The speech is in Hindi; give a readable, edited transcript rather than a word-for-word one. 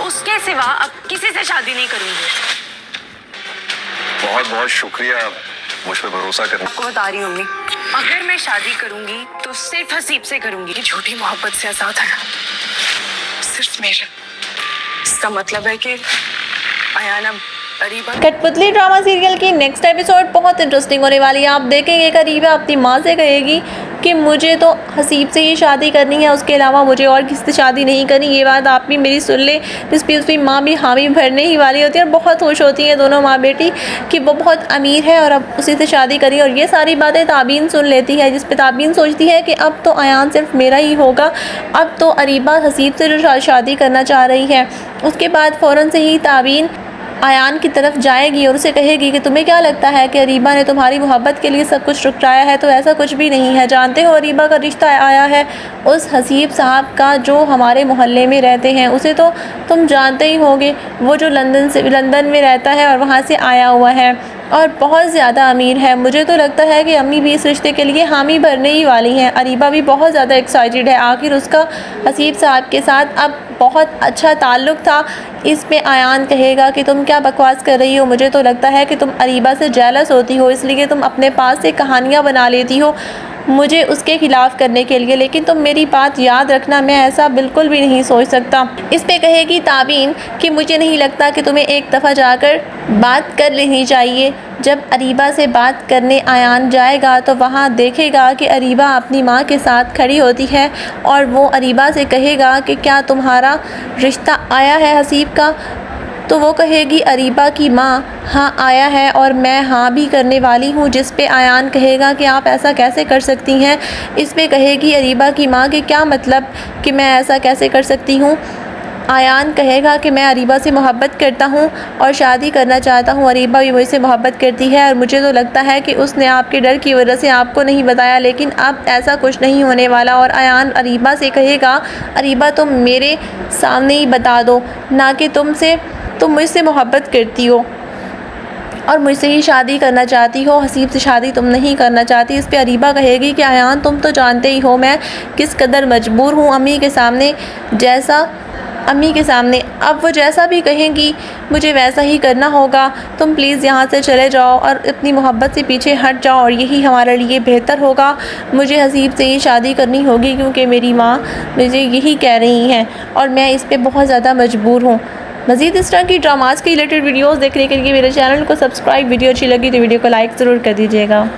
उसके सिवा अब किसी से शादी नहीं करूंगी। बहुत बहुत शुक्रिया मुझ पर भरोसा करने। आपको बता रही हूँ अम्मी, अगर मैं शादी करूंगी तो सिर्फ हसीब से करूंगी। ये झूठी मोहब्बत से आजाद है, सिर्फ मेरे। इसका मतलब है कि अयान अब अरीबा। कठपुतली ड्रामा सीरियल की नेक्स्ट एपिसोड बहुत इंटरेस्टिंग होने वाली है। आप देखेंगे अरीबा अपनी माँ से कहेगी कि मुझे तो हसीब से ही शादी करनी है, उसके अलावा मुझे और किसी से शादी नहीं करनी। ये बात आप भी मेरी सुन ले। जिस पर उसकी माँ भी हामी भरने ही वाली होती है और बहुत खुश होती हैं दोनों माँ बेटी कि वो बहुत अमीर है और अब उसी से शादी करी। और ये सारी बातें ताबीन सुन लेती है, जिस पर ताबीन सोचती है कि अब तो अयान सिर्फ मेरा ही होगा। अब तो अरीबा हसीब से जो शादी करना चाह रही है। उसके बाद फ़ौरन से ही ताबीन अयान की तरफ जाएगी और उसे कहेगी कि तुम्हें क्या लगता है कि अरीबा ने तुम्हारी मोहब्बत के लिए सब कुछ ठुकराया है? तो ऐसा कुछ भी नहीं है। जानते हो अरीबा का रिश्ता आया है उस हसीब साहब का जो हमारे मोहल्ले में रहते हैं। उसे तो तुम जानते ही होगे, वो जो लंदन में रहता है और वहाँ से आया हुआ है और बहुत ज़्यादा अमीर है। मुझे तो लगता है कि अम्मी भी इस रिश्ते के लिए हामी भरने ही वाली हैं। अरीबा भी बहुत ज़्यादा एक्साइटेड है। आखिर उसका हसीब साहब के साथ अब बहुत अच्छा ताल्लुक़ था। इस पे अयान कहेगा कि तुम क्या बकवास कर रही हो, मुझे तो लगता है कि तुम अरीबा से जेलस होती हो, इसलिए तुम अपने पास से कहानियाँ बना लेती हो मुझे उसके ख़िलाफ़ करने के लिए। लेकिन तुम मेरी बात याद रखना, मैं ऐसा बिल्कुल भी नहीं सोच सकता। इस पे कहेगी ताबीन कि मुझे नहीं लगता कि तुम्हें एक दफ़ा जाकर बात कर लेनी चाहिए। जब अरीबा से बात करने अयान जाएगा तो वहाँ देखेगा कि अरीबा अपनी माँ के साथ खड़ी होती है और वो अरीबा से कहेगा कि क्या तुम्हारा रिश्ता आया है हसीब का? तो वो कहेगी अरीबा की माँ, हाँ आया है और मैं हाँ भी करने वाली हूँ। जिस पे अयान कहेगा कि आप ऐसा कैसे कर सकती हैं? इस पे कहेगी अरीबा की माँ कि क्या मतलब कि मैं ऐसा कैसे कर सकती हूँ? अयान कहेगा कि मैं अरीबा से मोहब्बत करता हूँ और शादी करना चाहता हूँ। अरीबा भी मुझसे मोहब्बत करती है और मुझे तो लगता है कि उसने आपके डर की वजह से आपको नहीं बताया, लेकिन अब ऐसा कुछ नहीं होने वाला। और अयान अरीबा से कहेगा अरीबा तुम मेरे सामने ही बता दो ना कि तुम मुझसे मोहब्बत करती हो और मुझसे ही शादी करना चाहती हो, हसीब से शादी तुम नहीं करना चाहती। इस पे अरीबा कहेगी कि अयान तुम तो जानते ही हो मैं किस कदर मजबूर हूँ अम्मी के सामने। अब वो जैसा भी कहेंगी मुझे वैसा ही करना होगा। तुम प्लीज़ यहाँ से चले जाओ और अपनी मोहब्बत से पीछे हट जाओ और यही हमारे लिए बेहतर होगा। मुझे हसीब से ही शादी करनी होगी क्योंकि मेरी माँ मुझे यही कह रही हैं और मैं इस पे बहुत ज़्यादा मजबूर हूँ। मज़ीद इस तरह की ड्रामास के रिलेटेड वीडियोस देखने के लिए मेरे चैनल को सब्सक्राइब। वीडियो अच्छी लगी तो वीडियो को लाइक ज़रूर कर दीजिएगा।